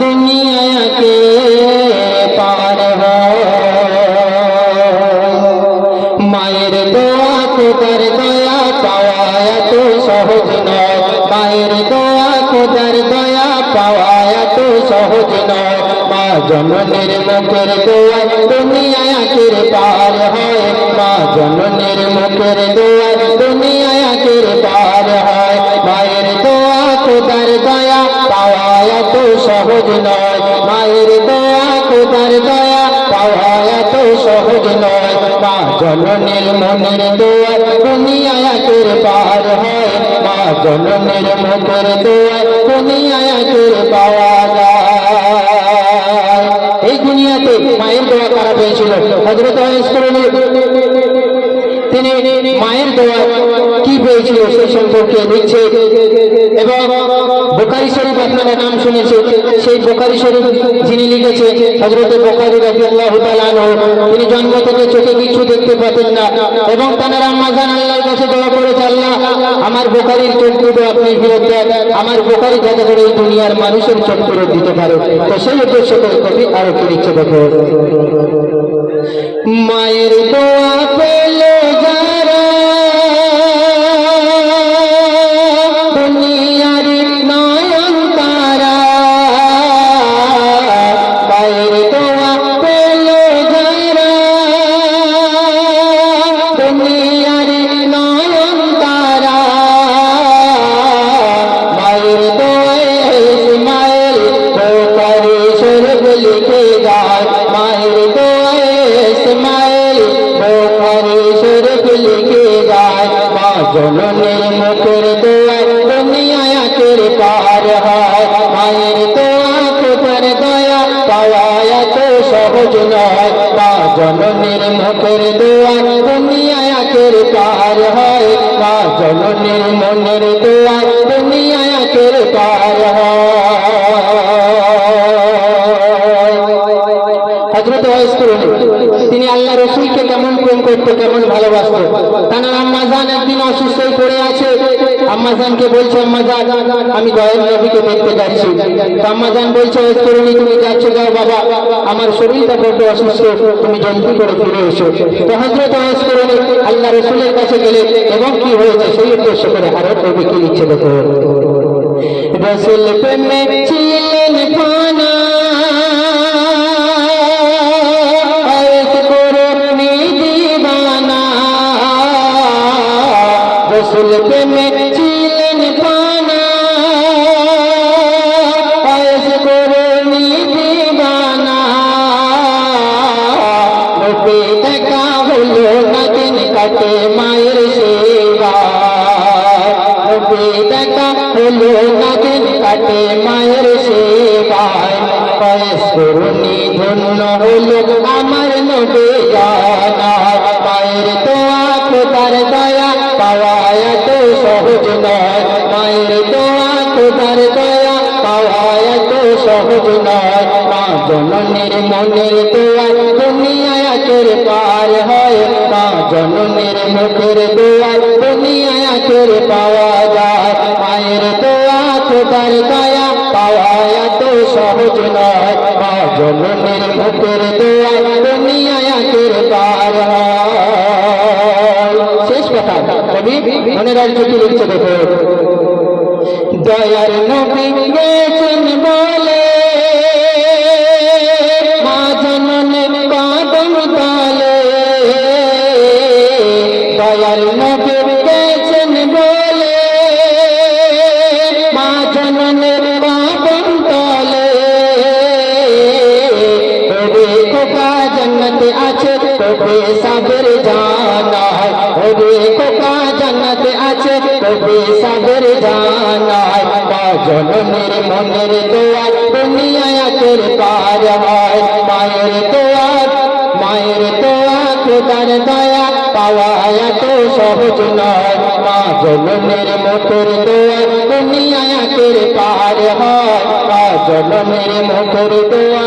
दुनिया के पार हो मायर दोआ को कर दया पावाया तो सहज नय मायर दोआ को कर दया पावाया तो सहज नय मा जननीर मुखेर दोआ दुनिया के पार है मा जननीर मुखेर दोआ दुनिया के पार है मायर दोआ को कर दया पावाया तो सहज नय मायर दोआ को कर दया पावाया तो सहज नय मा जननीर মনের দোয়া দুনিয়া আখের পার হয় মা জননীর মুখের দোয়া দুনিয়া আখের পাওয়া যায়। এই দুনিয়াতে মায়ের দোয়া কারা পেয়েছিল? হযরত ওয়াইস করণী তিনি মায়ের দোয়া কি পেয়েছিল সে সম্পর্কে লিখছে এবং বুখারী শরীফ আপনারা নাম শুনেছেন সেই বুখারী শরীফ যিনি লিখেছে হযরত বুখারী রাদিয়াল্লাহু তাআলা আনহু তিনি জন্ম থেকে চোখে কিছু দেখতে পেতেন না এবং তার আম্মা জান আল্লাহর কাছে দোয়া করেছে আল্লাহ আমার বুখারীর চোখ দুটো আপনি ফেরত দেন আমার বুখারী যাতে করে এই দুনিয়ার মানুষের চোখ ফেরত দিতে পারে। তো সেই উদ্দেশ্য করে কবি আরো কি লিখছে দেখো মায়ের দোয়া পেলে যারা দুনিয়ার নয়ন তারা মায়ের দোয়া পেলে যারা দুনিয়ার নয়ন তারা মায়ের দোয়ায় ইসমাইল বুখারী শরীফ লিখে যায় মায়ের দোয়ায় ইসমাইল বুখারী শরীফ লিখে যায় মা জননীর মুখের দোয়ায় দুনিয়া আখের পার হয় মায়ের দোয়া কোথার দয়া পাওয়া তো সহজ নয় মা জননীর মুখের দোয়ায় দুনিয়া আখের পার হয় মা জননীর মনের দোয়ায় দুনিয়া আখের পার হয়। হযরত ওয়াইস করণী তিনি আল্লাহ রাসূলকে কেমন প্রেম করত কেমন ভালোবাসত। তার আম্মা জান একদিন অসুস্থ হয়ে পড়ে আছে আম্মা জানকে বলছে আম্মা জান আমি দয়াল নবীকে দেখতে যাচ্ছি। তো আম্মা জান বলছে ওয়াইস করণী তুমি যাচ্ছ যাও বাবা আমার শরীরটা বড় অসুস্থ তুমি জলদি করে ফিরে এসো। তো হযরত ওয়াইস করণী আল্লাহ রাসূলের কাছে গেলে এবং কি হয়েছে সেই উদ্দেশ্য করে আরো কবি কি লিখছে দেখো রাসূল প্রেমে ছিলেন ফানা রসুল প্রেমে ছিলেন ফানা আয়েশ করনি দিবানা নবী দেখা হলো না দিন কাটে মায়ের সেবা নবী দেখা হলো না দিন কাটে মায়ের সেবায় আয়েশ করনি ধন্য হলো আমার নবী জানা মায়ের দোয়া খোদার দয়া পাওয়া তো সহজ নয় মায়ের দোয়া খোদার দয়া পাওয়া তো সহজ নয় মা জননীর মনের দোয়া দুনিয়া আখের পার হয় মা জননীর মুখের দোয়া দুনিয়া আখের পাওয়া যায় মায়ের দোয়া খোদার দয়া পাওয়া তো সহজ নয় মা জননীর মুখের দোয়া দুনিয়া আখের পার হয়। শেষ কথা কবি মনে রাখতে কি লিখছে দেখো দয়ার নবী গেছেন বলে মা জননীর কদম তলে দয়ার নবী গেছেন বলে মা জননীর কদম তলে ওরে খোকা জান্নাতে আছে তোকে সাবর জানা ওরে খোকা জান্নাতে আছে তোকে সাবর জানা মা জননীর মনের দোয়া দুনিয়া আখের পার হয় মায়ের দোয়া খোদার দয়া পাওয়া তো সহজ নয় মা জননীর মুখের দোয়া দুনিয়া আখের পার হয় মা জননীর মুখের দোয়া